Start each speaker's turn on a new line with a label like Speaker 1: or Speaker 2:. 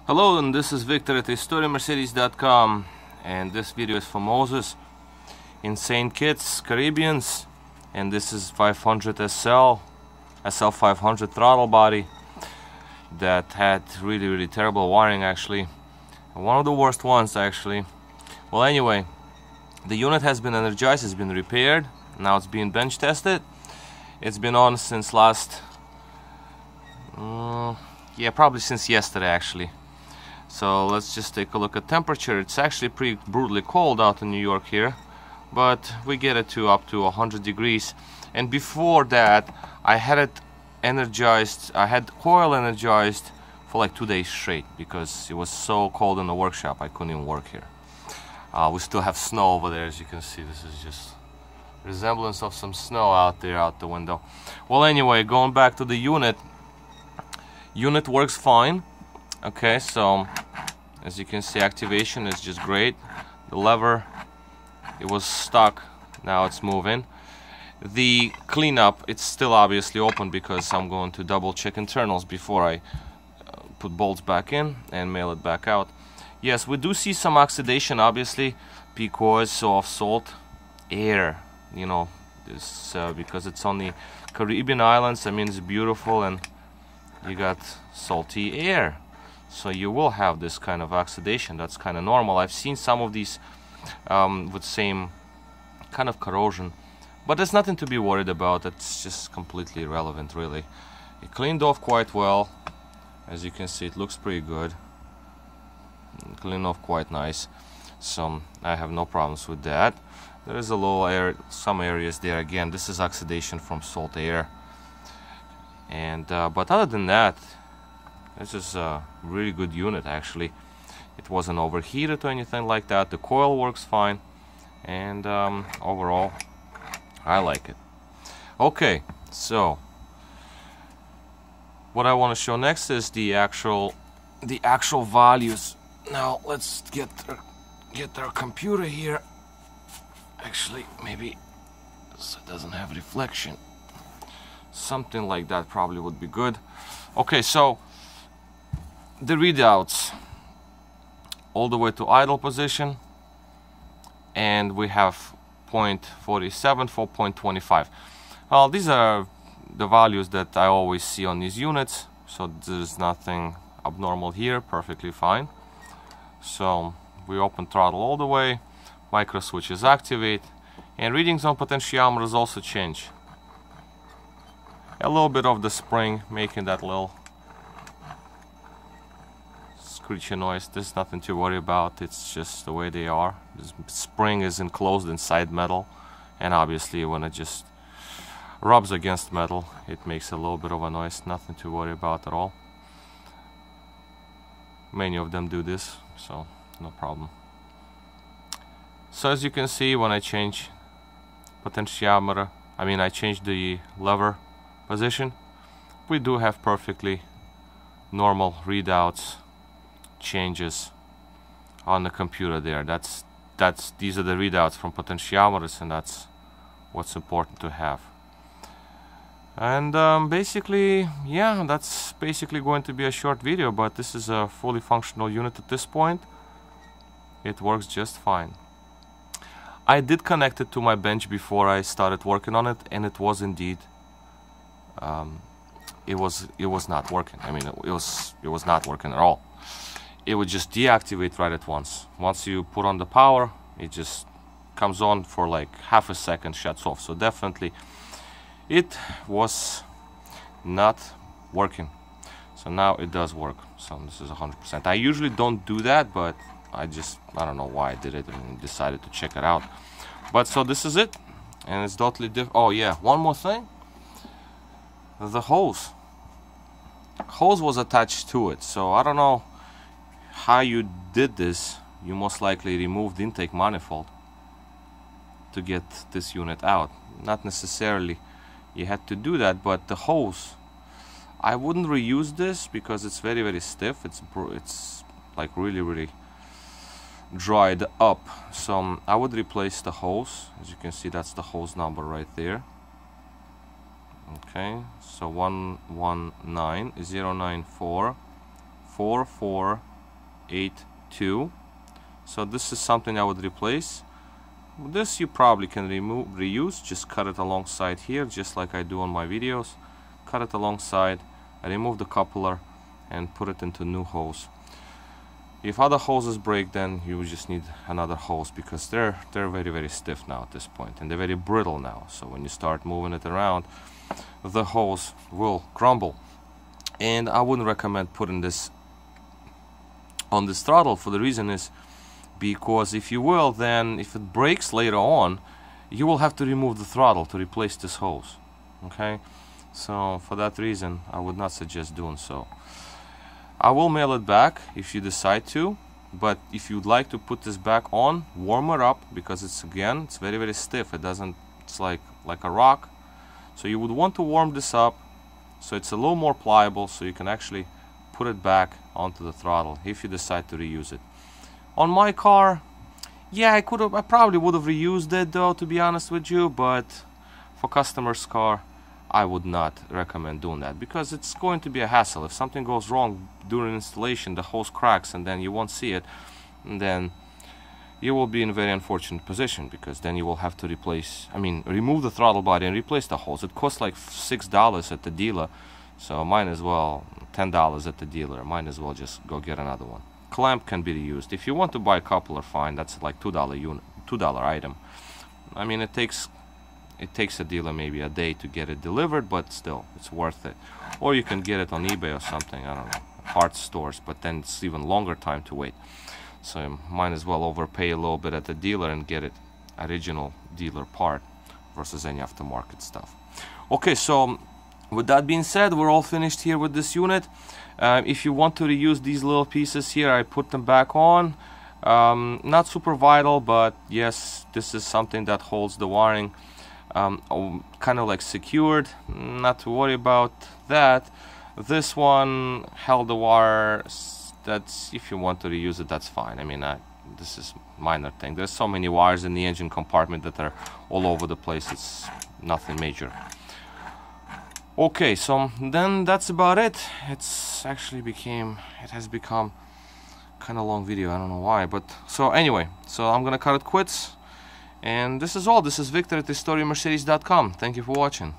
Speaker 1: Hello, and this is Victor at HistorioMercedes.com, and this video is for Moses in St. Kitts, Caribbeans, and this is 500 SL500 throttle body that had really terrible wiring, actually, one of the worst ones actually. Well, anyway, the unit has been energized, it's been repaired, now it's being bench tested. It's been on since probably since yesterday actually. So let's just take a look at temperature. It's actually pretty brutally cold out in New York here, but we get it to up to 100 degrees. And before that, I had it energized, I had coil energized for like 2 days straight because it was so cold in the workshop I couldn't even work here. We still have snow over there, as you can see. This is just resemblance of some snow out there out the window. Well, anyway, going back to the unit works fine. Okay, so as you can see, activation is just great. The lever, it was stuck, now it's moving. The cleanup, it's still obviously open because I'm going to double check internals before I put bolts back in and mail it back out. Yes, we do see some oxidation obviously because of salt air, you know, this because it's on the Caribbean islands. I mean, it's beautiful and you got salty air, so you will have this kind of oxidation. That's kind of normal. I've seen some of these with same kind of corrosion, but there's nothing to be worried about. It's just completely irrelevant, really. It cleaned off quite well. As you can see, it looks pretty good. Cleaned off quite nice, so I have no problems with that. There is a little air, some areas there. Again, this is oxidation from salt air, and but other than that, this is a really good unit actually. It wasn't overheated or anything like that. The coil works fine, and overall I like it. Okay, so what I want to show next is the actual values. Now let's get our computer here. Actually, maybe so it doesn't have reflection. Something like that probably would be good. Okay, so the readouts all the way to idle position, and we have 0.47 for 0.25. Well, these are the values that I always see on these units, so there's nothing abnormal here, perfectly fine. So we open throttle all the way, micro switches activate, and readings on potentiometers also change. A little bit of the spring making that little screechy noise. There's nothing to worry about, it's just the way they are. This spring is enclosed inside metal, and obviously when it just rubs against metal it makes a little bit of a noise. Nothing to worry about at all. Many of them do this, so no problem. So as you can see, when I change potentiometer, I change the lever position, we do have perfectly normal readouts, changes on the computer there. These are the readouts from potentiometers, and that's what's important to have. And basically, yeah, that's basically going to be a short video, but this is a fully functional unit at this point. It works just fine. I did connect it to my bench before I started working on it, and it was indeed it was not working. It was not working at all. It would just deactivate right at once. Once you put on the power, it just comes on for like half a second, shuts off. So definitely it was not working. So now it does work. So this is 100%. I usually don't do that, but I don't know why I did it and decided to check it out. But so this is it, and it's totally different. Oh yeah, one more thing. The hose was attached to it, so I don't know how you did this. You most likely removed the intake manifold to get this unit out. Not necessarily you had to do that, but the hose, I wouldn't reuse this because it's very stiff. It's like really dried up, so I would replace the hose. As you can see, that's the hose number right there. Okay, so 119094 44 8.2. So this is something I would replace. This you probably can reuse, just cut it alongside here, just like I do on my videos. Cut it alongside, I remove the coupler and put it into new hose. If other hoses break, then you just need another hose, because they're very stiff now at this point, and they're very brittle now. So when you start moving it around, the hose will crumble. And I wouldn't recommend putting this on this throttle, for the reason is because if you will, then if it breaks later on, you will have to remove the throttle to replace this hose. Okay, so for that reason I would not suggest doing so. I will mail it back if you decide to, but if you'd like to put this back on, warm it up, because it's very stiff. It's like a rock. So you would want to warm this up so it's a little more pliable, so you can actually put it back onto the throttle if you decide to reuse it. On my car, yeah, I probably would have reused it though, to be honest with you, but for customer's car, I would not recommend doing that, because it's going to be a hassle. If something goes wrong during installation, the hose cracks and then you won't see it, and then you will be in a very unfortunate position, because then you will have to remove the throttle body and replace the hose. It costs like $6 at the dealer, so might as well, $10 at the dealer, might as well just go get another one. Clamp can be reused. If you want to buy a coupler, fine, that's like $2 item. I mean, it takes a dealer maybe a day to get it delivered, but still, it's worth it. Or you can get it on eBay or something, I don't know, parts stores, but then it's even longer time to wait. So you might as well overpay a little bit at the dealer and get it original dealer part versus any aftermarket stuff. Okay, so with that being said, we're all finished here with this unit. If you want to reuse these little pieces here, I put them back on. Not super vital, but yes, this is something that holds the wiring kind of like secured. Not to worry about that. This one held the wire. That's, if you want to reuse it, that's fine. I mean, this is minor thing. There's so many wires in the engine compartment that are all over the place. It's nothing major. Okay, so then that's about it. It has become kind of long video. I don't know why, but so anyway, so I'm gonna cut it quits. And this is all. This is Victor at HistoriaMercedes.com. Thank you for watching.